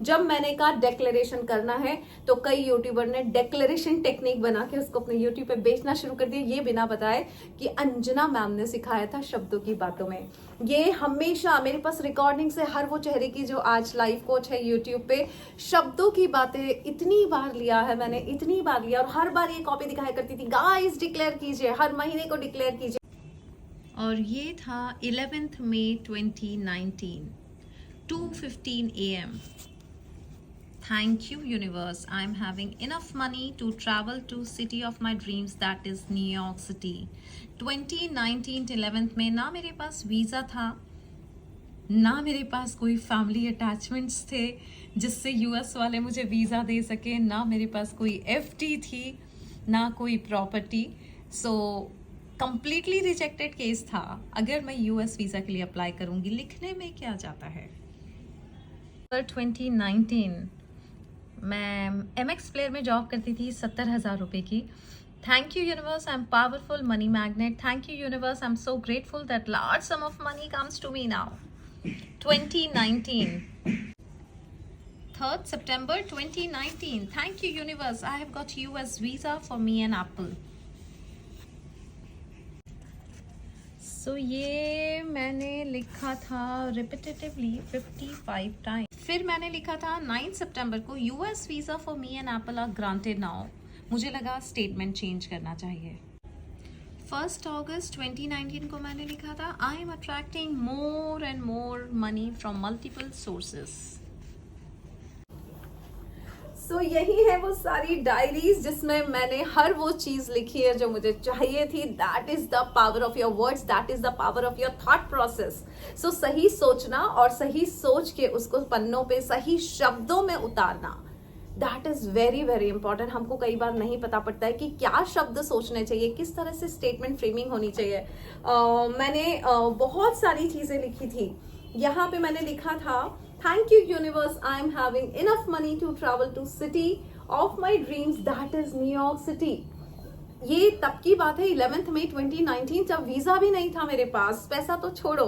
जब मैंने कहा डेक्लेरेशन करना है तो कई यूट्यूबर ने डेक्लेरेशन टेक्निक बना के उसको अपने यूट्यूब पे बेचना शुरू कर दिया, ये बिना बताए कि अंजना मैम ने सिखाया था शब्दों की बातों में। ये हमेशा मेरे पास रिकॉर्डिंग से हर वो चेहरे की जो आज लाइफ कोच है यूट्यूब पे, शब्दों की बातें इतनी बार लिया है मैंने, इतनी बार लिया, और हर बार ये कॉपी दिखाया करती थी, गाइस डिक्लेयर कीजिए, हर महीने को डिक्लेयर कीजिए। और ये था 11th May 2019, 2:15 AM. Thank you universe, I am having enough money to travel to city of my dreams, that is New York City. 2019 11th में ना मेरे पास वीज़ा था, ना मेरे पास कोई फैमिली अटैचमेंट्स थे जिससे यूएस वाले मुझे वीज़ा दे सके, ना मेरे पास कोई एफडी थी, ना कोई property. So completely rejected case था। अगर मैं यूएस वीज़ा के लिए अप्लाई करूँगी, लिखने में क्या जाता है। 2019 मैं MX प्लेयर में जॉब करती थी 70,000 रुपये की। Thank you universe, I am powerful money magnet. Thank you universe, I am so grateful that large sum of money comes to me now. 2019 3rd September 2019, thank you universe, I have got US visa for me and Apple. So ये मैंने लिखा था repetitively 55 time. फिर मैंने लिखा था 9 सितंबर को US visa for me and Apple are granted now. मुझे लगा स्टेटमेंट चेंज करना चाहिए। 1 अगस्त 2019 को मैंने लिखा था I am attracting more and more money from multiple sources. So यही है वो सारी डायरीज जिसमें मैंने हर वो चीज लिखी है जो मुझे चाहिए थी। That is the power of your words, that is the power of your thought process. So सही सोचना और सही सोच के उसको पन्नों पे सही शब्दों में उतारना, that is very very important. हमको कई बार नहीं पता पड़ता है कि क्या शब्द सोचने चाहिए, किस तरह से स्टेटमेंट फ्रेमिंग होनी चाहिए। मैंने बहुत सारी चीजें लिखी थी। यहाँ पे मैंने लिखा था Thank you universe, I am having enough money to travel to city of my dreams, that is New York City. ये तब की बात है 11th मई 2019, जब वीजा भी नहीं था मेरे पास, पैसा तो छोड़ो,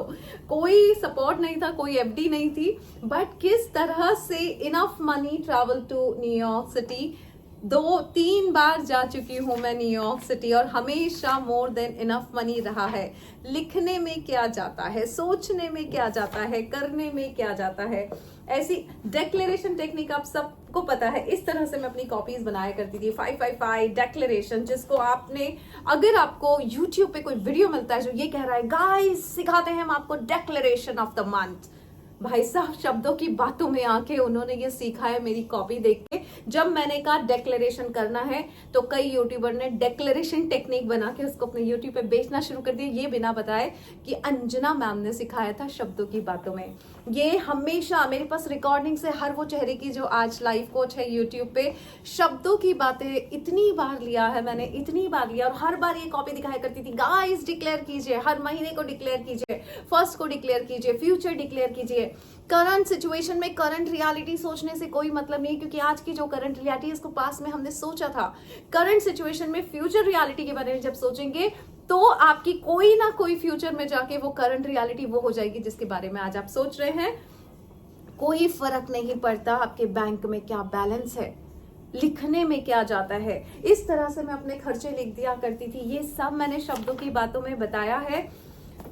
कोई सपोर्ट नहीं था, कोई एफडी नहीं थी, बट किस तरह से enough money travel to New York city. 2-3 बार जा चुकी हूँ मैं न्यूयॉर्क सिटी और हमेशा मोर देन इनफ मनी रहा है। लिखने में क्या जाता है, सोचने में क्या जाता है, करने में क्या जाता है। ऐसी डेक्लेरेशन टेक्निक आप सबको पता है, इस तरह से मैं अपनी कॉपीज बनाया करती थी। 555 डेक्लेरेशन, जिसको आपने, अगर आपको यूट्यूब पे कोई वीडियो मिलता है जो ये कह रहा है गाइस सिखाते हैं हम आपको डेक्लेरेशन ऑफ द मंथ, भाई साहब शब्दों की बातों में आके उन्होंने ये सीखा है मेरी कॉपी देख के। जब मैंने कहा डेक्लेरेशन करना है तो कई यूट्यूबर ने डेक्लेरेशन टेक्निक बना के उसको अपने यूट्यूब पे बेचना शुरू कर दिया, ये बिना बताए कि अंजना मैम ने सिखाया था शब्दों की बातों में। ये हमेशा मेरे पास रिकॉर्डिंग से हर वो चेहरे की जो आज लाइफ कोच है यूट्यूब पे, शब्दों की बातें इतनी बार लिया है मैंने, इतनी बार लिया, और हर बार ये कॉपी दिखाया करती थी, गाइस डिक्लेयर कीजिए, हर महीने को डिक्लेयर कीजिए, फर्स्ट को डिक्लेयर कीजिए, फ्यूचर डिक्लेयर कीजिए। करंट सिचुएशन में करंट रियलिटी सोचने से कोई मतलब नहीं, क्योंकि आज की जो करंट रियलिटी है इसको पास में हमने सोचा था। करंट सिचुएशन में फ्यूचर रियलिटी के बारे में जब सोचेंगे तो आपकी कोई ना कोई फ्यूचर में जाके वो करंट रियलिटी वो हो जाएगी जिसके बारे में आज आप सोच रहे हैं। कोई फर्क नहीं पड़ता आपके बैंक में क्या बैलेंस है, लिखने में क्या जाता है। इस तरह से मैं अपने खर्चे लिख दिया करती थी। ये सब मैंने शब्दों की बातों में बताया है।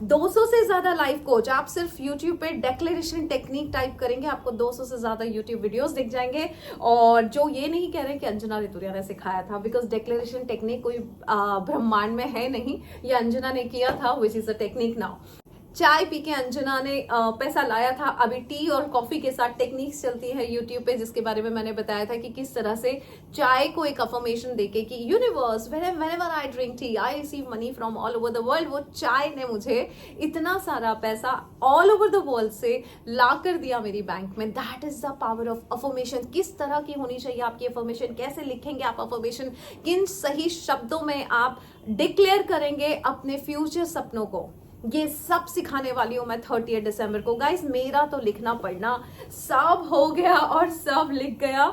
200 से ज्यादा लाइफ कोच, आप सिर्फ YouTube पे डेक्लेरेशन टेक्निक टाइप करेंगे, आपको 200 से ज्यादा YouTube वीडियोस दिख जाएंगे। और जो ये नहीं कह रहे कि अंजना रितुरिया ने सिखाया था, बिकॉज डेक्लेरेशन टेक्निक कोई ब्रह्मांड में है नहीं, ये अंजना ने किया था, which is a technique now. चाय पी के अंजना ने पैसा लाया था। अभी टी और कॉफी के साथ टेक्निक्स चलती है यूट्यूब पे, जिसके बारे में मैंने बताया था कि किस तरह से चाय को एक अफर्मेशन देके कि universe whenever I drink T I receive money from all over the world. वो चाय ने मुझे इतना सारा पैसा ऑल ओवर द वर्ल्ड से ला कर दिया मेरी बैंक में। That is the power of affirmation. किस तरह की होनी चाहिए आपकी अफर्मेशन, कैसे लिखेंगे आप अफर्मेशन, किन सही शब्दों में आप डिक्लेयर करेंगे अपने फ्यूचर सपनों को, ये सब सिखाने वाली हूं मैं 30 दिसंबर को। गाइस मेरा तो लिखना पढ़ना सब हो गया और सब लिख गया,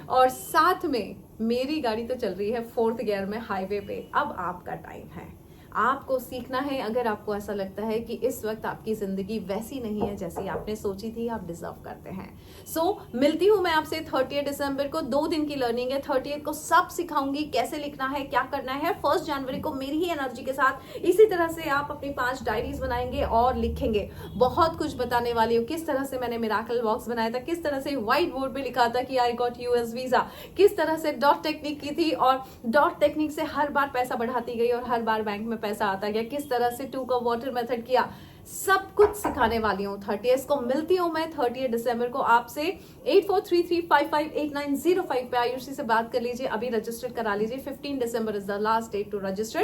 और साथ में मेरी गाड़ी तो चल रही है 4th गियर में हाईवे पे। अब आपका टाइम है, आपको सीखना है। अगर आपको ऐसा लगता है कि इस वक्त आपकी जिंदगी वैसी नहीं है जैसी आपने सोची थी, आप डिजर्व करते हैं। मिलती हूं मैं आपसे 30 दिसंबर को। 2 दिन की लर्निंग है। 30 को सब सिखाऊंगी, कैसे लिखना है, क्या करना है। 1 जनवरी को मेरी ही एनर्जी के साथ इसी तरह से आप अपनी 5 डायरीज बनाएंगे और लिखेंगे। बहुत कुछ बताने वाली हूँ, किस तरह से मैंने मिराकल बॉक्स बनाया था, किस तरह से व्हाइट बोर्ड पे लिखा था कि आई गॉट यूएस वीजा, किस तरह से डॉट टेक्निक की थी और डॉट टेक्निक से हर बार पैसा बढ़ाती गई और हर बार बैंक में पैसा आता गया, किस तरह से 2 कप वाटर मेथड किया, सब कुछ सिखाने वाली हूँ। 30 को मिलती हूँ मैं 30 दिसंबर को आपसे। 8433558905 पे आयुषी से बात कर लीजिए, अभी रजिस्टर करा लीजिए। 15 December is the last date to register.